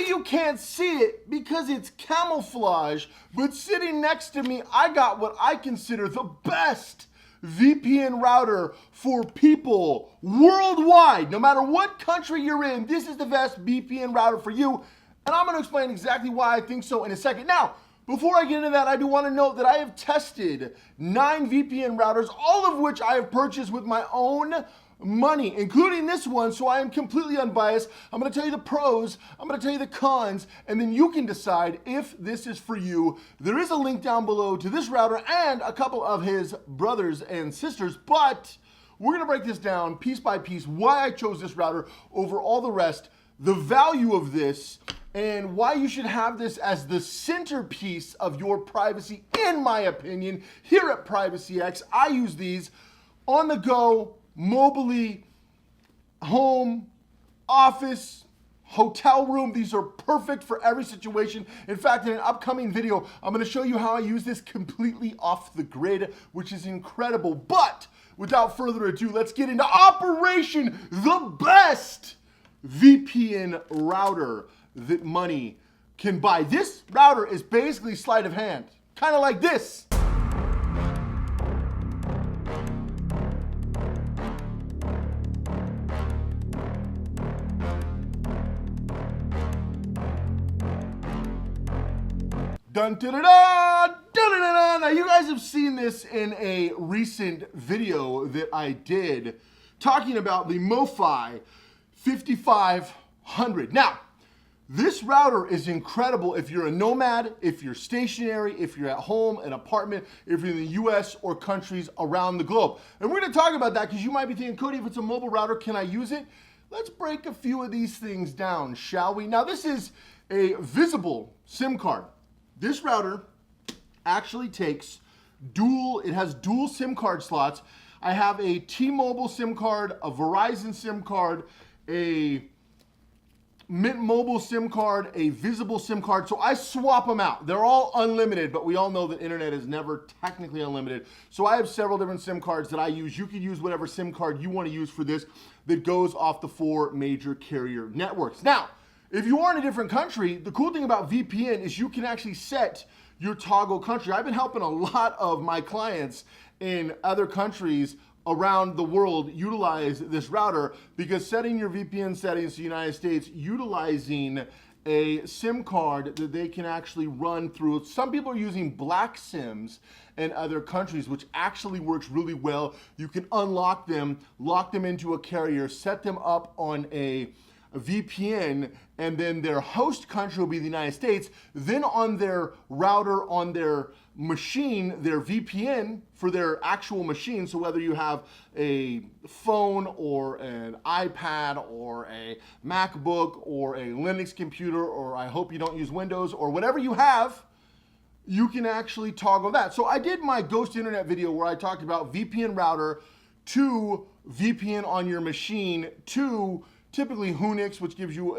you can't see it because it's camouflage, but sitting next to me, I got what I consider the best VPN router for people worldwide. No matter what country you're in, this is the best VPN router for you. And I'm going to explain exactly why I think so in a second. Now, before I get into that, I do want to note that I have tested 9 VPN routers, all of which I have purchased with my own money, including this one, so I am completely unbiased. I'm going to tell you the pros, I'm going to tell you the cons, and then you can decide if this is for you. There is a link down below to this router and a couple of his brothers and sisters, but we're going to break this down piece by piece, why I chose this router over all the rest, the value of this, and why you should have this as the centerpiece of your privacy, in my opinion. Here at PrivacyX, I use these on the go, mobily, home, office, hotel room. These are perfect for every situation. In fact, in an upcoming video, I'm going to show you how I use this completely off the grid, which is incredible. But without further ado, let's get into Operation the Best VPN router that money can buy. This router is basically sleight of hand, kind of like this. Dun, da, da, da, da, da, da. Now you guys have seen this in a recent video that I did talking about the Mofi 5500. Now, this router is incredible if you're a nomad, if you're stationary, if you're at home, an apartment, if you're in the US or countries around the globe. And we're gonna talk about that because you might be thinking, Cody, if it's a mobile router, can I use it? Let's break a few of these things down, shall we? Now this is a visible SIM card. This router actually takes it has dual SIM card slots. I have a T-Mobile SIM card, a Verizon SIM card, a Mint Mobile SIM card, a visible SIM card. So I swap them out. They're all unlimited, but we all know that internet is never technically unlimited. So I have several different SIM cards that I use. You can use whatever SIM card you want to use for this that goes off the 4 major carrier networks. Now, if you are in a different country, the cool thing about VPN is you can actually set your toggle country. I've been helping a lot of my clients in other countries around the world utilize this router because setting your VPN settings to the United States, utilizing a SIM card that they can actually run through. Some people are using black SIMs in other countries, which actually works really well. You can unlock them, lock them into a carrier, set them up on a VPN, and then their host country will be the United States. Then on their router, on their machine, their VPN for their actual machine. So whether you have a phone or an iPad or a MacBook or a Linux computer, or I hope you don't use Windows, or whatever you have, you can actually toggle that. So I did my Ghost Internet video where I talked about VPN router to VPN on your machine to typically Unix, which gives you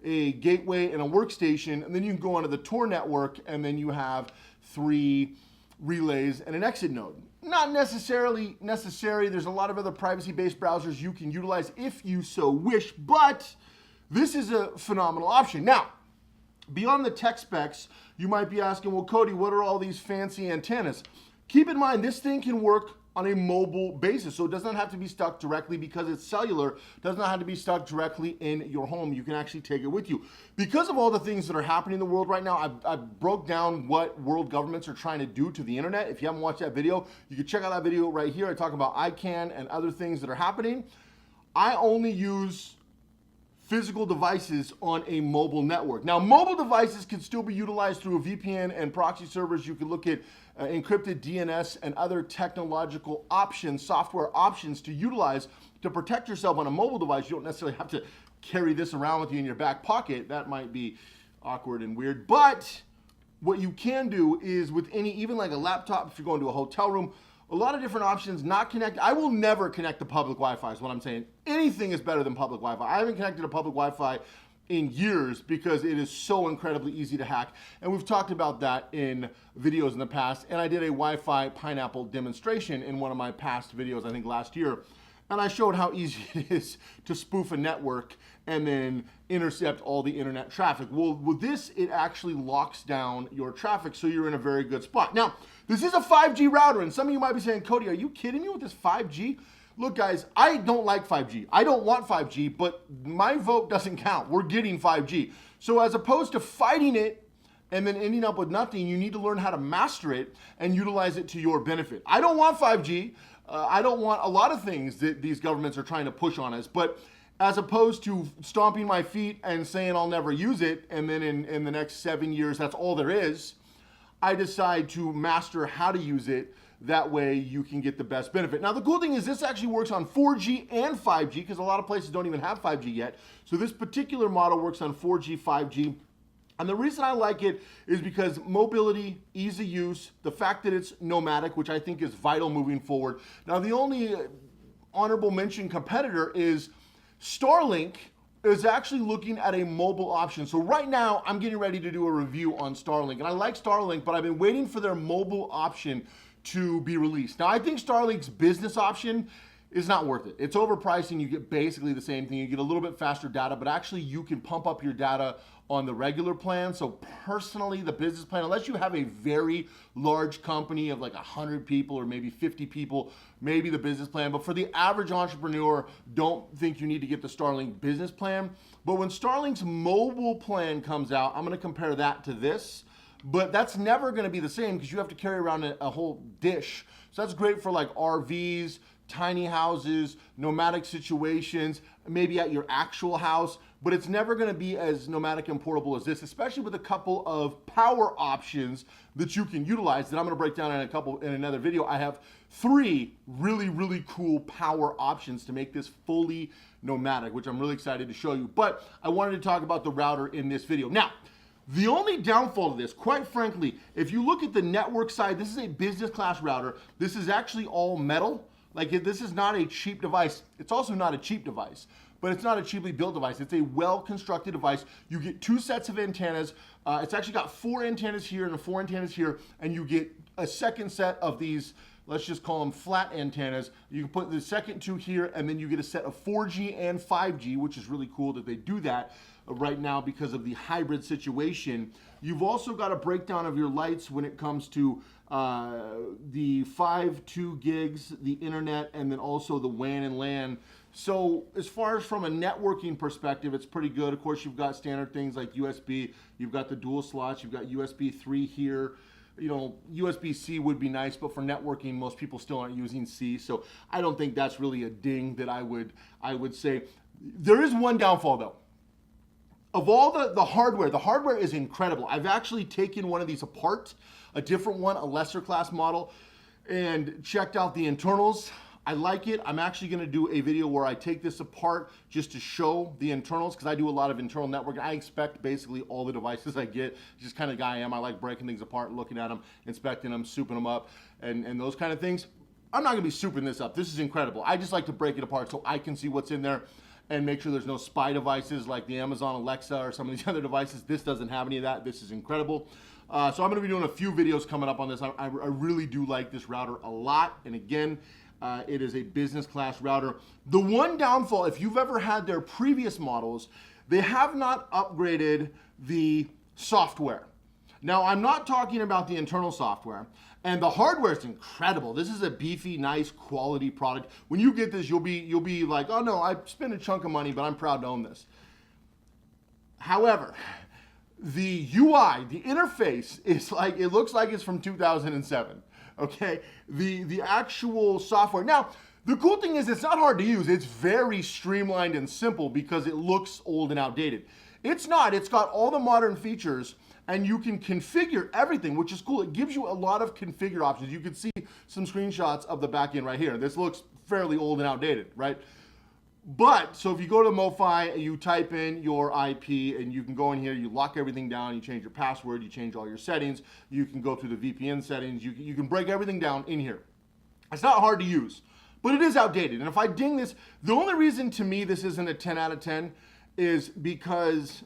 a gateway and a workstation, and then you can go onto the Tor network, and then you have 3 relays and an exit node. Not necessarily necessary. There's a lot of other privacy-based browsers you can utilize if you so wish, but this is a phenomenal option. Now, beyond the tech specs, you might be asking, well, Cody, what are all these fancy antennas? Keep in mind, this thing can work on a mobile basis. So it does not have to be stuck directly because it's cellular, does not have to be stuck directly in your home. You can actually take it with you. Because of all the things that are happening in the world right now, I broke down what world governments are trying to do to the internet. If you haven't watched that video, you can check out that video right here. I talk about ICANN and other things that are happening. I only use physical devices on a mobile network. Now, mobile devices can still be utilized through a VPN and proxy servers. You can look at encrypted DNS and other technological options, software options to utilize to protect yourself on a mobile device. You don't necessarily have to carry this around with you in your back pocket. That might be awkward and weird. But what you can do is with even like a laptop, if you're going to a hotel room, a lot of different options, not connect. I will never connect to public Wi-Fi is what I'm saying. Anything is better than public Wi-Fi. I haven't connected to public Wi-Fi in years because it is so incredibly easy to hack. And we've talked about that in videos in the past. And I did a Wi-Fi pineapple demonstration in one of my past videos, I think last year. and I showed how easy it is to spoof a network and then intercept all the internet traffic. Well, with this, it actually locks down your traffic, so you're in a very good spot. Now, this is a 5G router, and some of you might be saying, Cody, are you kidding me with this 5G? Look, guys, I don't like 5G. I don't want 5G, but my vote doesn't count. We're getting 5G. So as opposed to fighting it and then ending up with nothing, you need to learn how to master it and utilize it to your benefit. I don't want 5G. I don't want a lot of things that these governments are trying to push on us, but as opposed to stomping my feet and saying I'll never use it, and then in the next 7 years, that's all there is, I decide to master how to use it. That way you can get the best benefit. Now the cool thing is this actually works on 4G and 5G, because a lot of places don't even have 5G yet. So this particular model works on 4G, 5G. And the reason I like it is because mobility, ease of use, the fact that it's nomadic, which I think is vital moving forward. Now the only honorable mention competitor is Starlink is actually looking at a mobile option. So right now I'm getting ready to do a review on Starlink, and I like Starlink, but I've been waiting for their mobile option to be released. Now I think Starlink's business option is not worth it. It's overpriced and you get basically the same thing. You get a little bit faster data, but actually you can pump up your data on the regular plan. So personally, the business plan, unless you have a very large company of like 100 people or maybe 50 people, maybe the business plan. But for the average entrepreneur, don't think you need to get the Starlink business plan. But when Starlink's mobile plan comes out, I'm gonna compare that to this. But that's never gonna be the same because you have to carry around a whole dish. So that's great for like RVs, tiny houses, nomadic situations, maybe at your actual house, but it's never gonna be as nomadic and portable as this, especially with a couple of power options that you can utilize that I'm gonna break down in another video. I have 3 really, really cool power options to make this fully nomadic, which I'm really excited to show you. But I wanted to talk about the router in this video. Now, the only downfall to this, quite frankly, if you look at the network side, this is a business class router. This is actually all metal. Like this is not a cheap device. It's also not a cheap device, but it's not a cheaply built device. It's a well-constructed device. You get 2 sets of antennas. It's actually got 4 antennas here and 4 antennas here, and you get a second set of these, let's just call them flat antennas. You can put the second 2 here, and then you get a set of 4G and 5G, which is really cool that they do that right now because of the hybrid situation. You've also got a breakdown of your lights when it comes to the 2 gigs, the internet, and then also the WAN and LAN. So as far as from a networking perspective, it's pretty good. Of course, you've got standard things like USB, you've got the dual slots, you've got USB 3 here. You know, USB-C would be nice, but for networking, most people still aren't using C. So I don't think that's really a ding that I would say. There is one downfall though. Of all the hardware is incredible. I've actually taken one of these apart, a different one, a lesser class model, and checked out the internals. I like it. I'm actually gonna do a video where I take this apart just to show the internals, because I do a lot of internal networking. I inspect basically all the devices I get. Just kind of guy I am. I like breaking things apart, looking at them, inspecting them, souping them up, and those kind of things. I'm not gonna be souping this up. This is incredible. I just like to break it apart so I can see what's in there and make sure there's no spy devices like the Amazon Alexa or some of these other devices. This doesn't have any of that. This is incredible. So I'm gonna be doing a few videos coming up on this. I really do like this router a lot. And again, it is a business class router. The one downfall, if you've ever had their previous models, they have not upgraded the software. Now, I'm not talking about the internal software, and the hardware is incredible. This is a beefy, nice, quality product. When you get this, you'll be like, oh no, I spent a chunk of money, but I'm proud to own this. However, the UI, the interface is like, it looks like it's from 2007, okay? The actual software. Now, the cool thing is it's not hard to use. It's very streamlined and simple because it looks old and outdated. It's not, it's got all the modern features, and you can configure everything, which is cool. It gives you a lot of configure options. You can see some screenshots of the back end right here. This looks fairly old and outdated, right? But, so if you go to Mofi, you type in your IP, and you can go in here, you lock everything down, you change your password, you change all your settings, you can go through the VPN settings, you can break everything down in here. It's not hard to use, but it is outdated. And if I ding this, the only reason to me this isn't a 10 out of 10 is because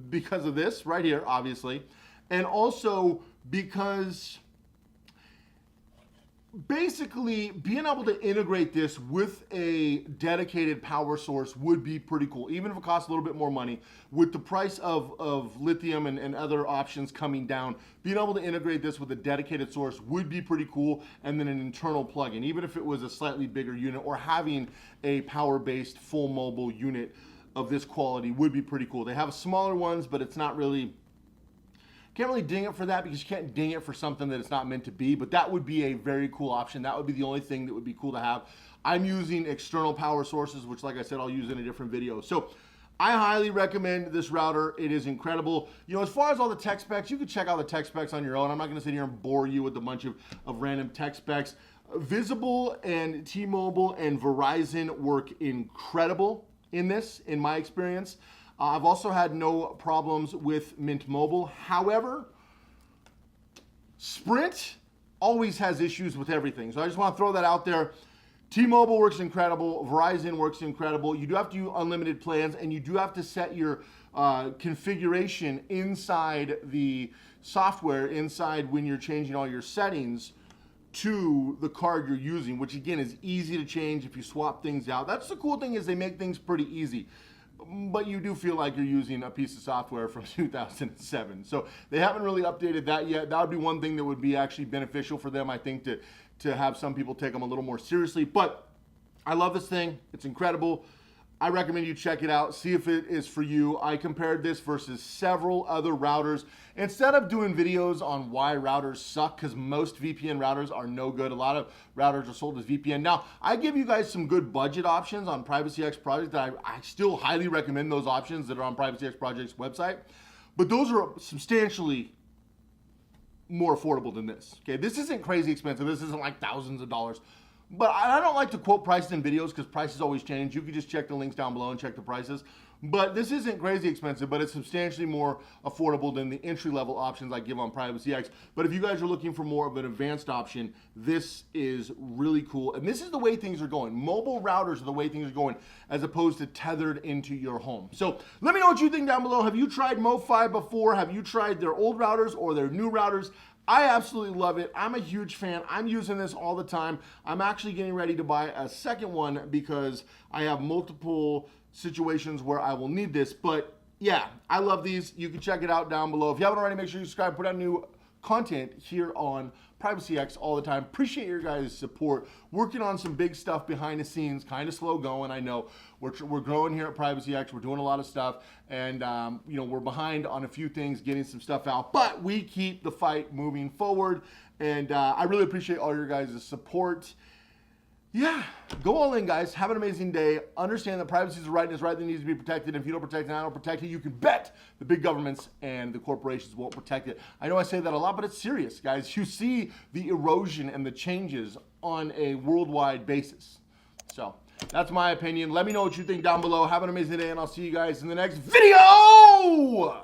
because of this right here, obviously, and also because basically, being able to integrate this with a dedicated power source would be pretty cool, even if it costs a little bit more money. With the price of lithium and other options coming down, being able to integrate this with a dedicated source would be pretty cool, and then an internal plug-in, even if it was a slightly bigger unit, or having a power-based full mobile unit of this quality would be pretty cool. They have smaller ones, but it's not really... Can't really ding it for that, because you can't ding it for something that it's not meant to be, but that would be a very cool option. That would be the only thing that would be cool to have. I'm using external power sources, which, like I said, I'll use in a different video. So I highly recommend this router. It is incredible. You know, as far as all the tech specs, you can check out the tech specs on your own. I'm not gonna sit here and bore you with a bunch of random tech specs. Visible and T-Mobile and Verizon work incredible in this, in my experience. I've also had no problems with Mint Mobile. However, Sprint always has issues with everything. So I just want to throw that out there. T-Mobile works incredible. Verizon works incredible. You do have to do unlimited plans, and you do have to set your configuration inside the software, inside when you're changing all your settings to the card you're using, which again is easy to change if you swap things out. That's the cool thing, is they make things pretty easy. But you do feel like you're using a piece of software from 2007. So they haven't really updated that yet. That would be one thing that would be actually beneficial for them, I think, to have some people take them a little more seriously. But I love this thing. It's incredible. I recommend you check it out, see if it is for you. I compared this versus several other routers. Instead of doing videos on why routers suck, because most VPN routers are no good. A lot of routers are sold as VPN. Now, I give you guys some good budget options on PrivacyX Project that I still highly recommend those options that are on PrivacyX Project's website. But those are substantially more affordable than this. Okay, this isn't crazy expensive. This isn't like thousands of dollars. But I don't like to quote prices in videos, because prices always change. You can just check the links down below and check the prices. But this isn't crazy expensive, but it's substantially more affordable than the entry-level options I give on PrivacyX. But if you guys are looking for more of an advanced option, this is really cool. And this is the way things are going. Mobile routers are the way things are going, as opposed to tethered into your home. So let me know what you think down below. Have you tried Mofi before? Have you tried their old routers or their new routers? I absolutely love it. I'm a huge fan. I'm using this all the time. I'm actually getting ready to buy a second one, because I have multiple situations where I will need this. But yeah, I love these. You can check it out down below. If you haven't already, make sure you subscribe, put out new content here on PrivacyX all the time. Appreciate your guys' support. Working on some big stuff behind the scenes, kind of slow going, I know. We're growing here at PrivacyX. We're doing a lot of stuff, and you know, we're behind on a few things, getting some stuff out, but we keep the fight moving forward, and I really appreciate all your guys' support. Yeah, go all in, guys. Have an amazing day. Understand that privacy is the right, and it's right that needs to be protected. If you don't protect it, I don't protect it. You can bet the big governments and the corporations won't protect it. I know I say that a lot, but it's serious, guys. You see the erosion and the changes on a worldwide basis. So that's my opinion. Let me know what you think down below. Have an amazing day, and I'll see you guys in the next video.